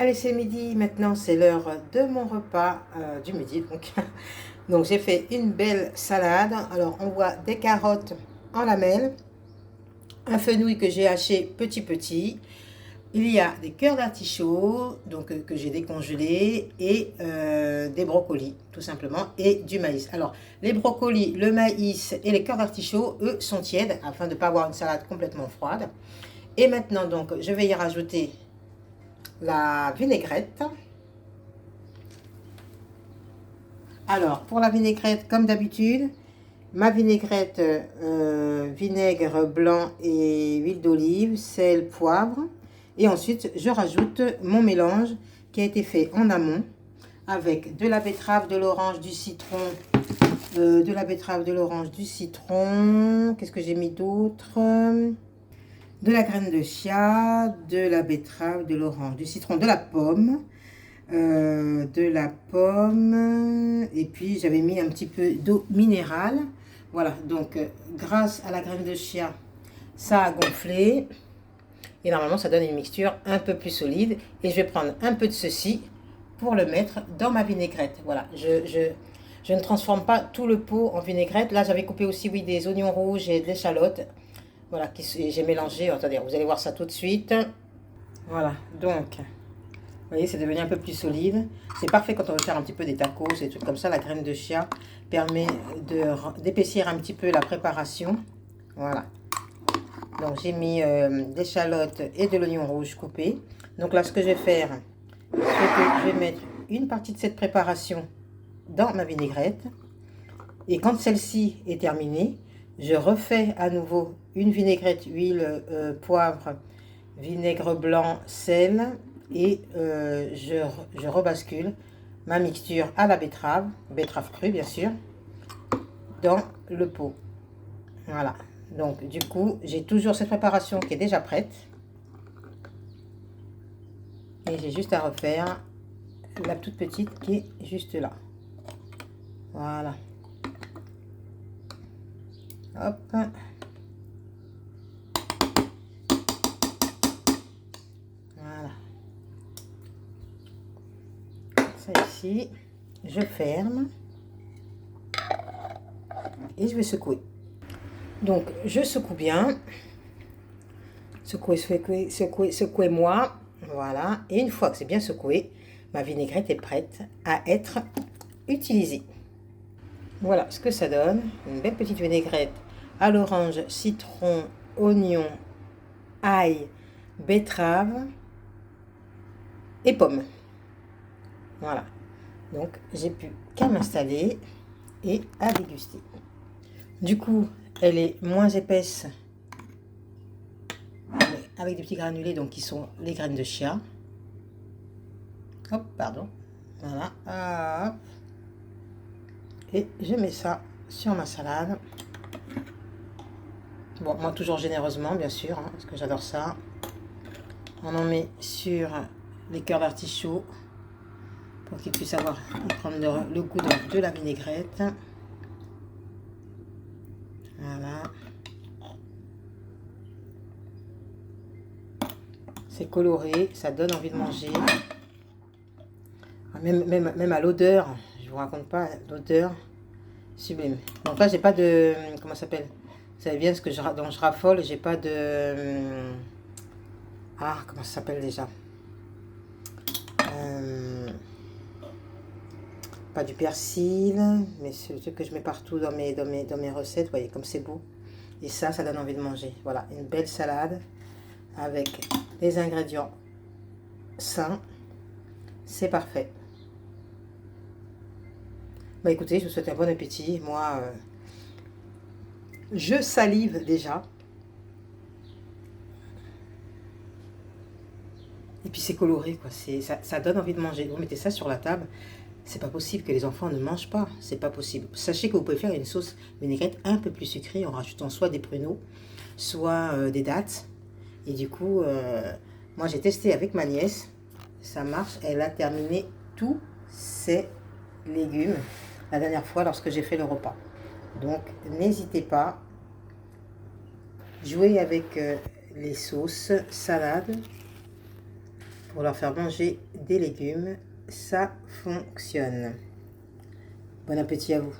Allez, c'est midi, maintenant c'est l'heure de mon repas du midi. Donc j'ai fait une belle salade. Alors on voit des carottes en lamelles, un fenouil que j'ai haché petit. Il y a des cœurs d'artichaut que j'ai décongelés et des brocolis tout simplement et du maïs. Alors les brocolis, le maïs et les cœurs d'artichaut, eux, sont tièdes afin de ne pas avoir une salade complètement froide. Et maintenant donc je vais y rajouter la vinaigrette. Alors, pour la vinaigrette, comme d'habitude, ma vinaigrette, vinaigre blanc et huile d'olive, sel, poivre. Et ensuite, je rajoute mon mélange qui a été fait en amont avec de la betterave, de l'orange, du citron, du citron. Qu'est-ce que j'ai mis d'autre? De la graine de chia, de la betterave, de l'orange, du citron, de la pomme, et puis j'avais mis un petit peu d'eau minérale. Voilà, donc grâce à la graine de chia, ça a gonflé et normalement ça donne une mixture un peu plus solide. Et je vais prendre un peu de ceci pour le mettre dans ma vinaigrette. Voilà, je ne transforme pas tout le pot en vinaigrette. Là j'avais coupé aussi, oui, des oignons rouges et de l'échalote. Voilà, j'ai mélangé. Attendez, vous allez voir ça tout de suite. Voilà, donc vous voyez, c'est devenu un peu plus solide. C'est parfait quand on veut faire un petit peu des tacos, des trucs comme ça. La graine de chia permet d'épaissir un petit peu la préparation. Voilà. Donc j'ai mis des échalotes et de l'oignon rouge coupé. Donc là, ce que je vais faire, c'est que je vais mettre une partie de cette préparation dans ma vinaigrette. Et quand celle-ci est terminée, je refais à nouveau une vinaigrette, huile, poivre, vinaigre blanc, sel. Et je rebascule ma mixture à la betterave crue bien sûr, dans le pot. Voilà, donc du coup j'ai toujours cette préparation qui est déjà prête. Et j'ai juste à refaire la toute petite qui est juste là. Voilà. Hop. Voilà. Ça ici, je ferme. Et je vais secouer. Donc je secoue bien. Secouez moi. Voilà. Et une fois que c'est bien secoué, ma vinaigrette est prête à être utilisée. Voilà ce que ça donne. Une belle petite vinaigrette à l'orange, citron, oignon, ail, betterave et pomme. Voilà. Donc j'ai plus qu'à m'installer et à déguster. Du coup, elle est moins épaisse avec des petits granulés, donc qui sont les graines de chia. Hop, pardon. Voilà. Hop. Et je mets ça sur ma salade. Bon, moi toujours généreusement, bien sûr, hein, parce que j'adore ça. On en met sur les cœurs d'artichaut pour qu'ils puissent prendre le goût de la vinaigrette. Voilà. C'est coloré, ça donne envie de manger. Même à l'odeur, je vous raconte pas, l'odeur sublime. Donc là, j'ai pas de... Comment ça s'appelle? Vous savez bien dont je raffole, j'ai pas de... Ah, comment ça s'appelle déjà? Pas du persil, mais c'est le truc que je mets partout dans mes recettes. Vous voyez comme c'est beau. Et ça donne envie de manger. Voilà, une belle salade avec des ingrédients sains. C'est parfait. Bah écoutez, je vous souhaite un bon appétit. Moi, je salive déjà. Et puis c'est coloré, quoi. Ça donne envie de manger. Vous mettez ça sur la table. C'est pas possible que les enfants ne mangent pas. C'est pas possible. Sachez que vous pouvez faire une sauce vinaigrette un peu plus sucrée en rajoutant soit des pruneaux, soit des dattes. Et du coup, moi j'ai testé avec ma nièce. Ça marche. Elle a terminé tous ses légumes la dernière fois lorsque j'ai fait le repas. Donc n'hésitez pas. Jouez avec les sauces, salades. pour leur faire manger des légumes. Ça fonctionne. Bon appétit à vous.